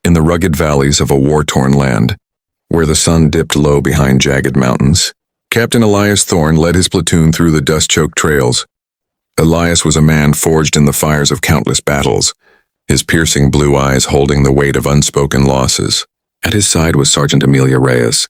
in the rugged valleys of a war-torn land, where the sun dipped low behind jagged mountains. Captain Elias Thorne led his platoon through the dust-choked trails. Elias was a man forged in the fires of countless battles, his piercing blue eyes holding the weight of unspoken losses. At his side was Sergeant Amelia Reyes,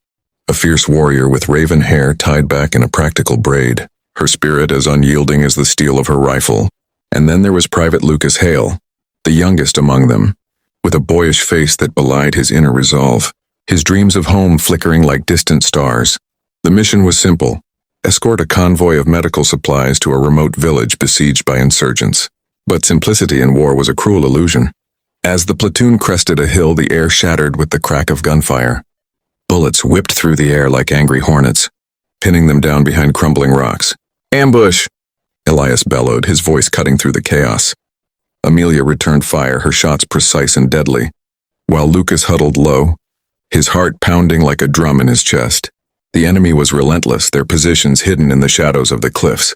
a fierce warrior with raven hair tied back in a practical braid, her spirit as unyielding as the steel of her rifle. And then there was Private Lucas Hale, the youngest among them, with a boyish face that belied his inner resolve, his dreams of home flickering like distant stars. The mission was simple: escort a convoy of medical supplies to a remote village besieged by insurgents. But simplicity in war was a cruel illusion. As the platoon crested a hill, the air shattered with the crack of gunfire. Bullets whipped through the air like angry hornets, pinning them down behind crumbling rocks. "Ambush!" Elias bellowed, his voice cutting through the chaos. Amelia returned fire, her shots precise and deadly, while Lucas huddled low, his heart pounding like a drum in his chest. The enemy was relentless, their positions hidden in the shadows of the cliffs.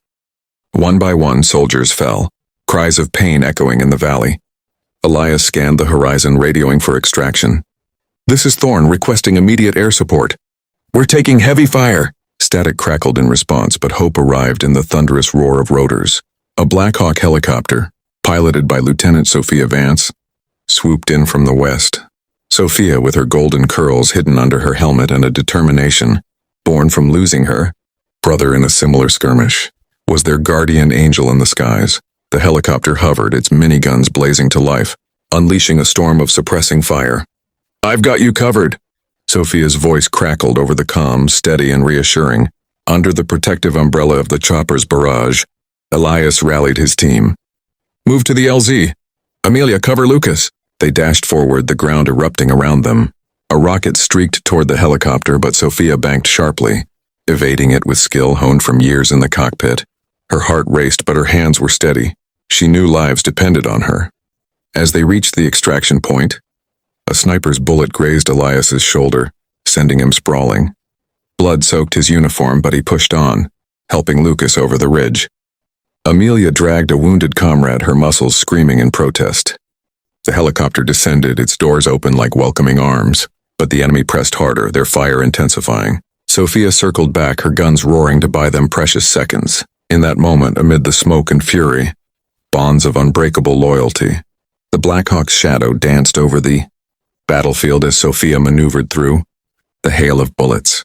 One by one, soldiers fell, cries of pain echoing in the valley. Elias scanned the horizon, radioing for extraction. "This is Thorne, requesting immediate air support. We're taking heavy fire." Static crackled in response, but hope arrived in the thunderous roar of rotors. A Black Hawk helicopter, piloted by Lieutenant Sophia Vance, swooped in from the west. Sophia, with her golden curls hidden under her helmet and a determination born from losing her brother in a similar skirmish, was their guardian angel in the skies. The helicopter hovered, its miniguns blazing to life, unleashing a storm of suppressing fire. "I've got you covered." Sophia's voice crackled over the comms, steady and reassuring. Under the protective umbrella of the chopper's barrage, Elias rallied his team. "Move to the LZ. Amelia, cover Lucas." They dashed forward, the ground erupting around them. A rocket streaked toward the helicopter, but Sophia banked sharply, evading it with skill honed from years in the cockpit. Her heart raced, but her hands were steady. She knew lives depended on her. As they reached the extraction point, a sniper's bullet grazed Elias's shoulder, sending him sprawling. Blood soaked his uniform, but he pushed on, helping Lucas over the ridge. Amelia dragged a wounded comrade, her muscles screaming in protest. The helicopter descended, its doors open like welcoming arms, but the enemy pressed harder, their fire intensifying. Sophia circled back, her guns roaring to buy them precious seconds. In that moment, amid the smoke and fury, bonds of unbreakable loyalty, the Black Hawk's shadow danced over the battlefield as Sophia maneuvered through the hail of bullets.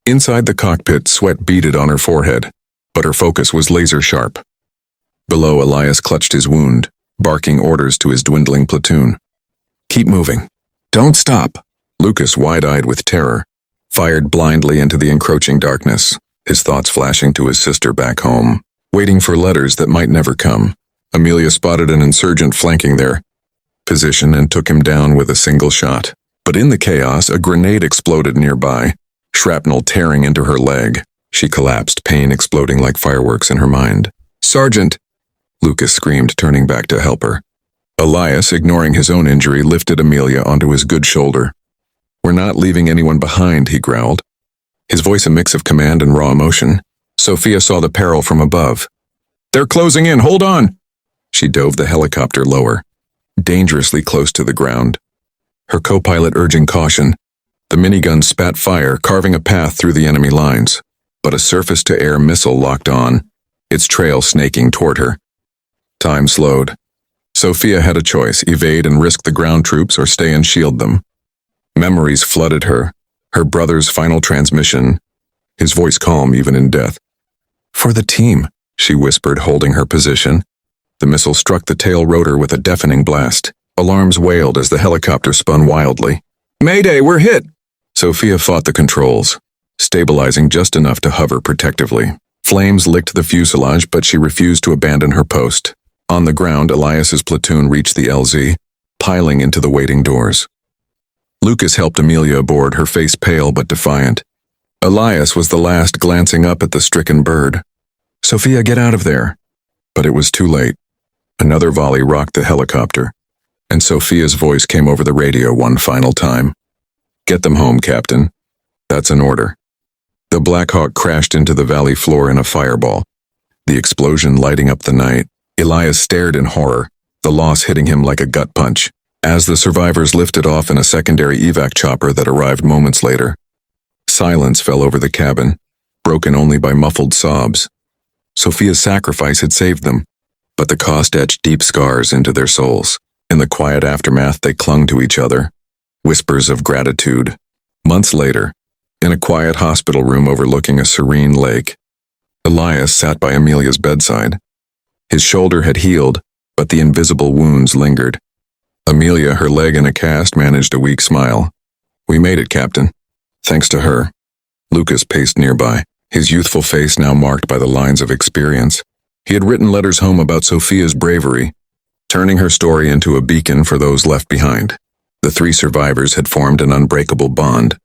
Inside the cockpit, sweat beaded on her forehead, but her focus was laser sharp. Below, Elias clutched his wound, barking orders to his dwindling platoon. "Keep moving. Don't stop." Lucas, wide-eyed with terror, fired blindly into the encroaching darkness, his thoughts flashing to his sister back home, waiting for letters that might never come. Amelia spotted an insurgent flanking their position and took him down with a single shot. But in the chaos, a grenade exploded nearby, shrapnel tearing into her leg. She collapsed, pain exploding like fireworks in her mind. "Sergeant!" Lucas screamed, turning back to help her. Elias, ignoring his own injury, lifted Amelia onto his good shoulder. "We're not leaving anyone behind," he growled, his voice a mix of command and raw emotion. Sophia saw the peril from above. "They're closing in, hold on!" She dove the helicopter lower, dangerously close to the ground, her co-pilot urging caution. The minigun spat fire, carving a path through the enemy lines, but a surface-to-air missile locked on, its trail snaking toward her. Time slowed. Sophia had a choice: evade and risk the ground troops or stay and shield them. Memories flooded her, her brother's final transmission, his voice calm even in death. "For the team," she whispered, holding her position. The missile struck the tail rotor with a deafening blast. Alarms wailed as the helicopter spun wildly. "Mayday, we're hit!" Sophia fought the controls, stabilizing just enough to hover protectively. Flames licked the fuselage, but she refused to abandon her post. On the ground, Elias's platoon reached the LZ, piling into the waiting doors. Lucas helped Amelia aboard, her face pale but defiant. Elias was the last, glancing up at the stricken bird. "Sophia, get out of there." But it was too late. Another volley rocked the helicopter, and Sophia's voice came over the radio one final time. "Get them home, Captain. That's an order." The Black Hawk crashed into the valley floor in a fireball, the explosion lighting up the night. Elias stared in horror, the loss hitting him like a gut punch. As the survivors lifted off in a secondary evac chopper that arrived moments later, silence fell over the cabin, broken only by muffled sobs. Sophia's sacrifice had saved them, but the cost etched deep scars into their souls. In the quiet aftermath, they clung to each other, whispers of gratitude. Months later, in a quiet hospital room overlooking a serene lake, Elias sat by Amelia's bedside. His shoulder had healed, but the invisible wounds lingered. Amelia, her leg in a cast, managed a weak smile. "We made it, Captain. Thanks to her." Lucas paced nearby, his youthful face now marked by the lines of experience. He had written letters home about Sophia's bravery, turning her story into a beacon for those left behind. The three survivors had formed an unbreakable bond,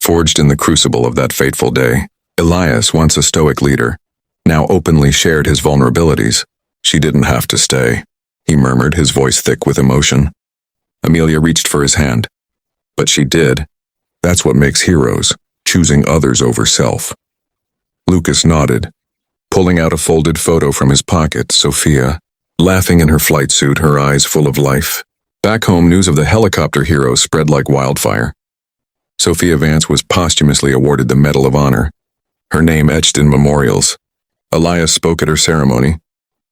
forged in the crucible of that fateful day. Elias, once a stoic leader, now openly shared his vulnerabilities. "She didn't have to stay," he murmured, his voice thick with emotion. Amelia reached for his hand. "But she did. That's what makes heroes, choosing others over self." Lucas nodded, pulling out a folded photo from his pocket. Sophia, laughing in her flight suit, her eyes full of life. Back home, news of the helicopter hero spread like wildfire. Sophia Vance was posthumously awarded the Medal of Honor, her name etched in memorials. Elias spoke at her ceremony,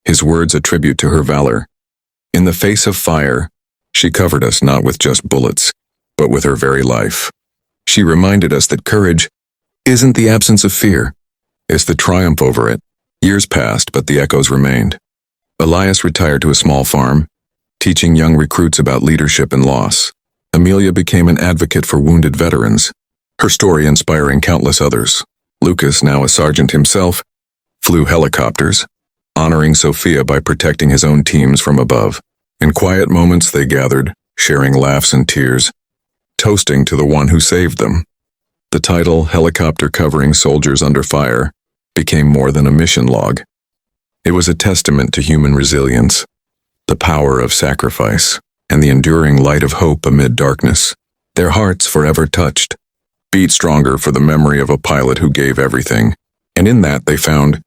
his words a tribute to her valor. In the face of fire, she covered us not with just bullets, but with her very life. She reminded us that courage isn't the absence of fear, it's the triumph over it. Years passed, but the echoes remained. Elias retired to a small farm, teaching young recruits about leadership and loss. Amelia became an advocate for wounded veterans, her story inspiring countless others. Lucas, now a sergeant himself, flew helicopters, honoring Sophia by protecting his own teams from above. In quiet moments they gathered, sharing laughs and tears, toasting to the one who saved them. The title, Helicopter Covering Soldiers Under Fire, became more than a mission log. It was a testament to human resilience, the power of sacrifice, and the enduring light of hope amid darkness. Their hearts, forever touched, beat stronger for the memory of a pilot who gave everything, and in that they found